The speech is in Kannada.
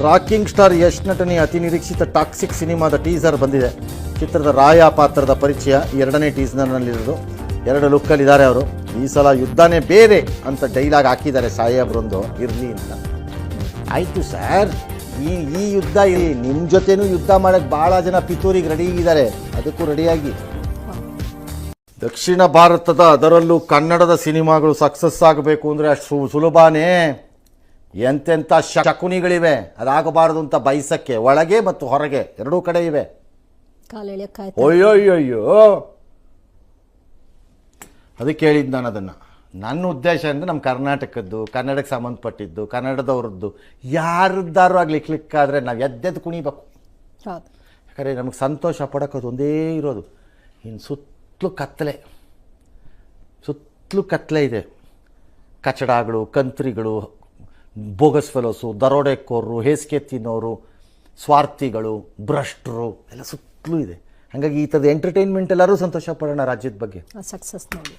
ರಾಕಿಂಗ್ ಸ್ಟಾರ್ ಯಶ್ ನಟನೆಯ ಅತಿ ನಿರೀಕ್ಷಿತ ಟಾಕ್ಸಿಕ್ ಸಿನಿಮಾದ ಟೀಸರ್ ಬಂದಿದೆ. ಚಿತ್ರದ ರಾಯ ಪಾತ್ರದ ಪರಿಚಯ ಎರಡನೇ ಟೀಸರ್ನಲ್ಲಿರೋದು. ಎರಡು ಲುಕ್ಕಲ್ಲಿದ್ದಾರೆ ಅವರು. ಈ ಸಲ ಯುದ್ಧನೇ ಬೇರೆ ಅಂತ ಡೈಲಾಗ್ ಹಾಕಿದ್ದಾರೆ ಸಾಹೇಬ್ರೊಂದು ಇರಲಿ ಅಂತ. ಆಯಿತು ಸರ್, ಈ ಯುದ್ಧ ಇಲ್ಲಿ ನಿಮ್ಮ ಜೊತೆನೂ ಯುದ್ಧ ಮಾಡೋಕ್ಕೆ ಭಾಳ ಜನ ಪಿತೂರಿಗೆ ರೆಡಿ ಇದ್ದಾರೆ, ಅದಕ್ಕೂ ರೆಡಿಯಾಗಿ. ದಕ್ಷಿಣ ಭಾರತದ ಅದರಲ್ಲೂ ಕನ್ನಡದ ಸಿನಿಮಾಗಳು ಸಕ್ಸಸ್ ಆಗಬೇಕು ಅಂದರೆ ಅಷ್ಟು ಸುಲಭನೇ. ಎಂತೆಂಥ ಶಕುನಿಗಳಿವೆ, ಅದಾಗಬಾರದು ಅಂತ ಬಯಸಕ್ಕೆ ಒಳಗೆ ಮತ್ತು ಹೊರಗೆ ಎರಡೂ ಕಡೆ ಇವೆ. ಅಯ್ಯೋಯ್ಯೋ, ಅದಕ್ಕೆ ಹೇಳಿದ್ದು ನಾನು ಅದನ್ನು. ನನ್ನ ಉದ್ದೇಶ ಅಂದರೆ ನಮ್ಮ ಕರ್ನಾಟಕದ್ದು, ಕನ್ನಡಕ್ಕೆ ಸಂಬಂಧಪಟ್ಟಿದ್ದು, ಕನ್ನಡದವ್ರದ್ದು ಯಾರದ್ದಾರು ಆಗಲಿ ಕ್ಲಿಕ್ಕಾದರೆ ನಾವು ಎದ್ದೆದ್ದು ಕುಣಿಬೇಕು. ಯಾಕಂದರೆ ನಮಗೆ ಸಂತೋಷ ಪಡೋದು ಒಂದೇ ಇರೋದು. ಇನ್ನು ಸುತ್ತಲೂ ಕತ್ತಲೆ ಇದೆ. ಕಚಡಗಳು, ಕಂತ್ರಿಗಳು, ಬೋಗಸ್ ಫೆಲೋಸು, ದರೋಡೆಕೋರರು, ಹೇಸಿಗೆ ತಿನ್ನೋರು, ಸ್ವಾರ್ಥಿಗಳು, ಭ್ರಷ್ಟರು ಎಲ್ಲ ಸುತ್ತಲೂ ಇದೆ. ಹಾಗಾಗಿ ಈ ಥರದ ಎಂಟರ್ಟೈನ್ಮೆಂಟ್ ಎಲ್ಲರೂ ಸಂತೋಷ ಪಡೋಣ ರಾಜ್ಯದ ಬಗ್ಗೆ. ಸಕ್ಸಸ್ ನೋಡಿ.